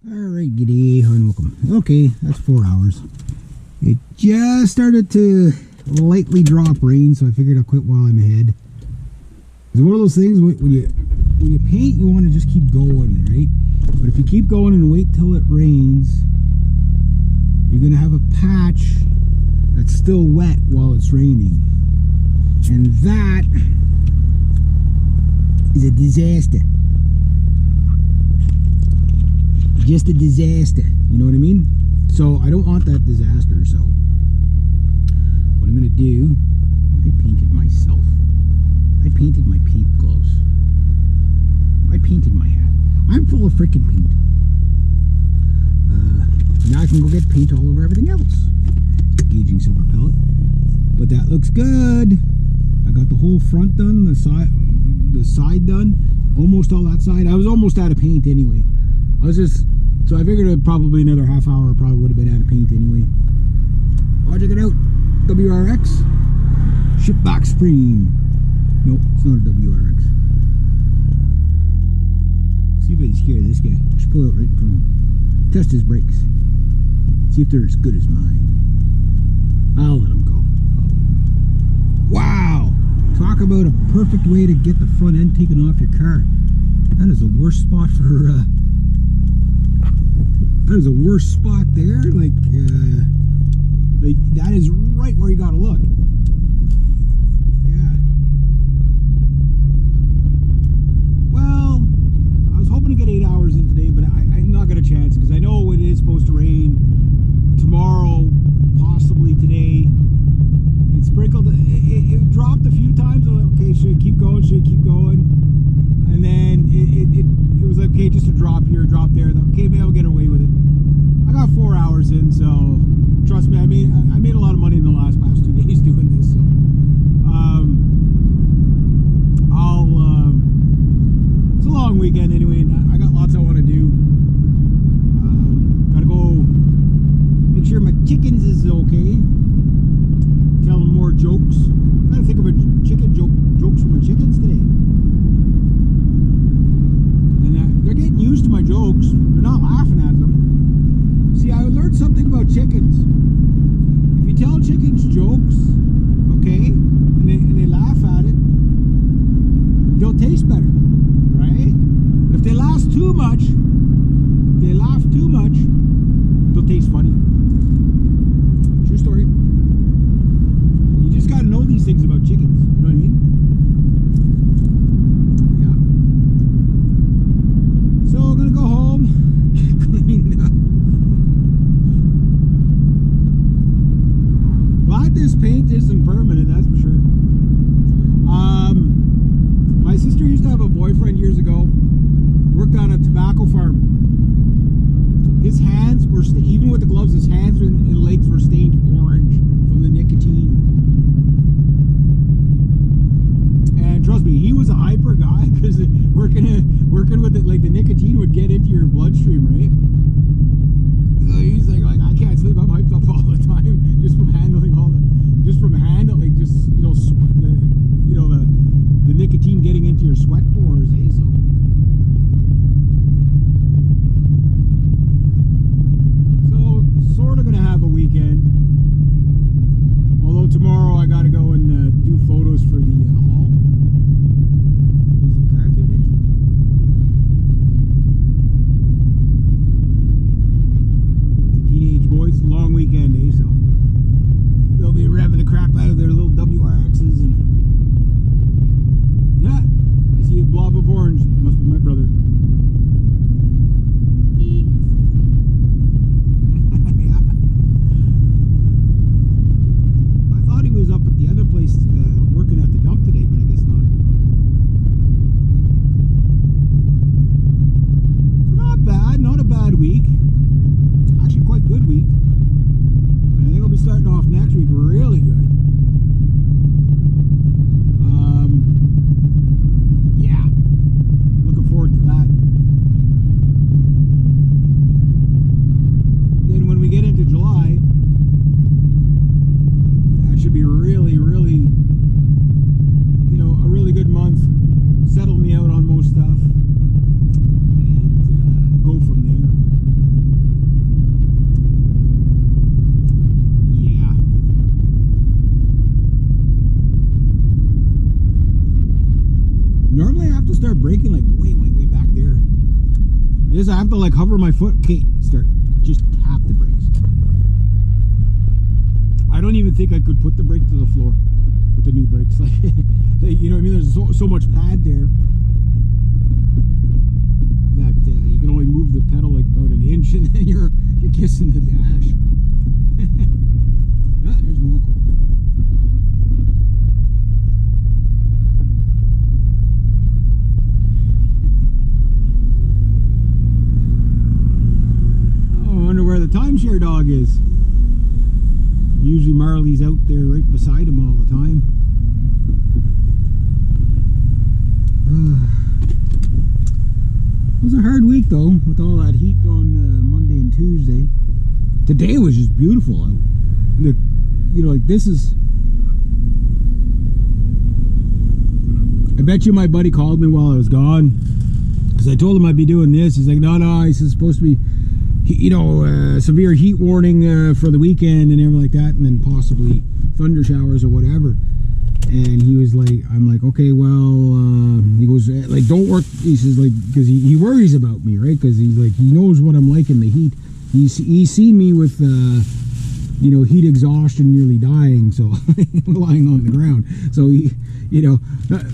Alright, g'day and welcome. Okay, that's 4 hours. It just started to lightly drop rain, so I figured I'll quit while I'm ahead. It's one of those things when you paint, you want to just keep going, right? But if you keep going and wait till it rains, you're going to have a patch that's still wet while it's raining. And that is a disaster. Just a disaster, you know what I mean? So I don't want that disaster, so what I'm gonna do, I painted myself. I painted my paint gloves. I painted my hat. I'm full of freaking paint. Now I can go get paint all over everything else. Aging silver pellet. But that looks good. I got the whole front done, the side done, almost all that side. I was almost out of paint anyway. So I figured probably another half hour probably would have been out of paint anyway. Oh, check it out. WRX. Shipbox Supreme. Nope, it's not a WRX. See if I can scare this guy. Just pull out right in front of him. Test his brakes. See if they're as good as mine. I'll let him go. Wow! Talk about a perfect way to get the front end taken off your car. That is the worst spot for that is a worse spot there. Like that is right where you gotta look. Yeah. Well, I was hoping to get 8 hours in today, but I'm not gonna chance it because I know it is supposed to rain tomorrow, possibly today. It sprinkled. It dropped a few times. I was like, okay, should it keep going? Should it keep going? And then it was like, okay, just a drop here, a drop there. Okay, maybe I'll get away with it. I got 4 hours in, so trust me, I made a lot of money in the past 2 days doing this. So it's a long weekend anyway, and I got lots I want to do. Gotta go make sure my chickens is okay. Tell them more jokes. I gotta think of a jokes for my chickens today. And they're getting used to my jokes. They're not laughing at them. See, I learned something about chickens. If you tell chickens jokes, okay, and they laugh at it, they'll taste better, right? But if they laugh too much, they'll taste funny. True story. You just gotta know these things about chickens. You know what I mean? Yeah. So I'm gonna go home, get cleaned up. Glad this paint isn't permanent, that's for sure. My sister used to have a boyfriend years ago. Worked on a tobacco farm. His hands were, even with the gloves, his hands and legs were stained orange from the nicotine. And trust me, he was a hyper guy because working with it, like the nicotine would get into your bloodstream, right? He's like I can't sleep. I'm hyped up all the time just from handling the nicotine getting into your sweat pores, eh? So sort of gonna have a weekend. Although tomorrow I gotta go and do photos for the hall. Is it car convention? Teenage boys, long weekend, eh? So they'll be revving the crap out of their little WRXs and yeah, I see a blob of orange. It must be my brother. Yeah. I thought he was up at the other place working at the dump today, but I guess not. So not bad, not a bad week. Actually quite good week. And I think I'll be starting off next week really good. Yeah, looking forward to that. Then when we get into July, that should be really, really, a really good month. Settle me out on most stuff and go from there. Yes, I have to like hover my foot. Okay, just tap the brakes. I don't even think I could put the brake to the floor with the new brakes. Like, you know what I mean? There's so much pad there that you can only move the pedal like about an inch, and then you're kissing the dash. Ah, there's Monaco. Oh, I wonder where the timeshare dog is. Usually Marley's out there right beside him all the time. It was a hard week though, with all that heat on Monday and Tuesday. Today was just beautiful out. You know, like this is... I bet you my buddy called me while I was gone, because I told him I'd be doing this. He's like, no, he's supposed to be, you know, severe heat warning for the weekend and everything like that, and then possibly thunder showers or whatever. And he was like, I'm like, okay, well, he goes, like, don't work. He says, like, because he worries about me, right? Because he's like, he knows what I'm like in the heat. He's seen me with, you know, heat exhaustion, nearly dying, so lying on the ground. So he, you know,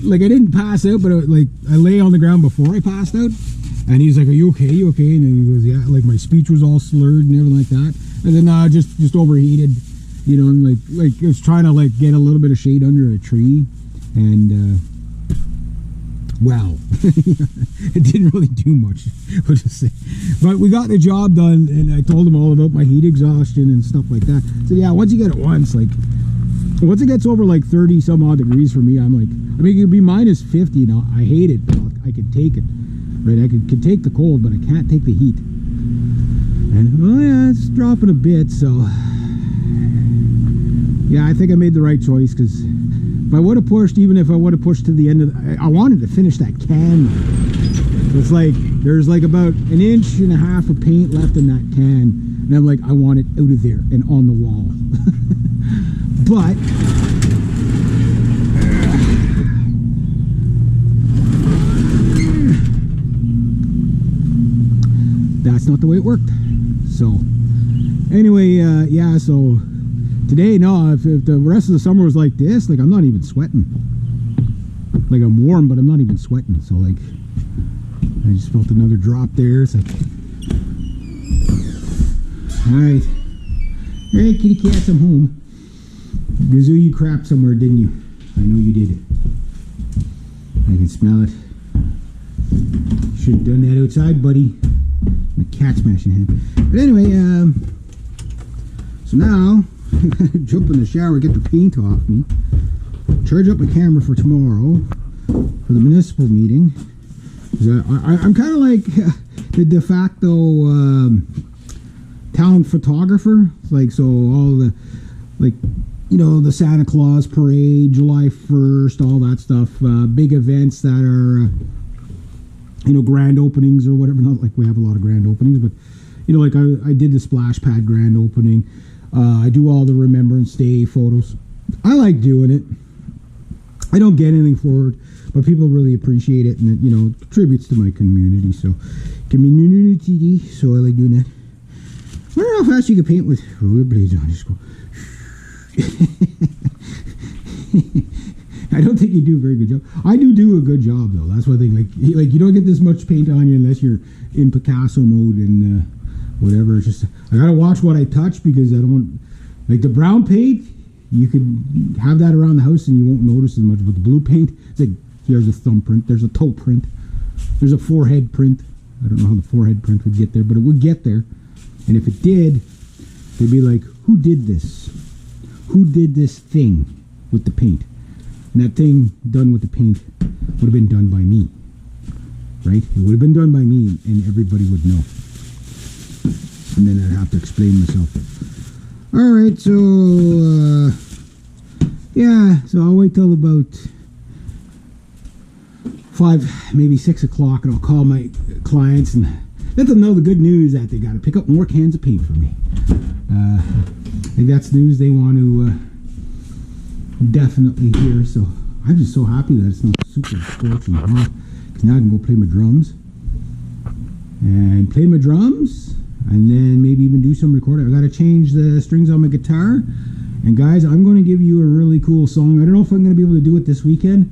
like I didn't pass out, but like I lay on the ground before I passed out. And he's like, are you okay? You okay? And he goes, yeah, like my speech was all slurred and everything like that. And then just overheated, you know, and like I was trying to like get a little bit of shade under a tree, and wow, it didn't really do much. I'll just say, but we got the job done, and I told him all about my heat exhaustion and stuff like that. So yeah, once you get it once it gets over like 30 some odd degrees for me, I'm like, I mean, it could be minus 50. You know, I hate it, but I can take it. Right, I could take the cold, but I can't take the heat. And oh yeah, it's dropping a bit, so yeah, I think I made the right choice, because if I would have pushed, even if I would have pushed to the end of I wanted to finish that can. So it's like there's like about 1.5 inches of paint left in that can, and I'm like, I want it out of there and on the wall. But that's not the way it worked. So anyway, yeah, so today, no, if the rest of the summer was like this, like I'm not even sweating. Like I'm warm, but I'm not even sweating. So like I just felt another drop there. It's like, alright, hey kitty cats, I'm home. Gazoo, you crapped somewhere, didn't you? I know you did. I can smell it. Should have done that outside, buddy. My cat smashing him. But anyway, so now I'm gonna jump in the shower, get the paint off me, charge up my camera for tomorrow for the municipal meeting. I'm kind of like the de facto town photographer. Like, so all the, like, you know, the Santa Claus parade, July 1st, all that stuff, big events that are you know, grand openings or whatever. Not like we have a lot of grand openings, but you know, like I did the Splash Pad grand opening. I do all the Remembrance Day photos. I like doing it. I don't get anything for it, but people really appreciate it, and it, you know, it contributes to my community. So community, so I like doing that. I wonder how fast you can paint with rollerblades on. Just go. I don't think you do a very good job. I do a good job though. That's one thing. Like you don't get this much paint on you unless you're in Picasso mode and whatever. It's just I gotta watch what I touch, because I don't want, like, the brown paint. You could have that around the house and you won't notice as much. But the blue paint, it's like, there's a thumbprint, there's a toe print, there's a forehead print. I don't know how the forehead print would get there, but it would get there. And if it did, they'd be like, who did this? Who did this thing with the paint? And that thing done with the paint would have been done by me, right? It would have been done by me, and everybody would know. And then I'd have to explain myself. All right, so yeah, so I'll wait till about 5, maybe 6 o'clock, and I'll call my clients and let them know the good news that they got to pick up more cans of paint for me. I think that's news they want to definitely hear. So I'm just so happy that it's not super scorching hot, because now I can go play my drums and play my drums, and then maybe even do some recording. I got to change the strings on my guitar. And guys, I'm going to give you a really cool song. I don't know if I'm going to be able to do it this weekend,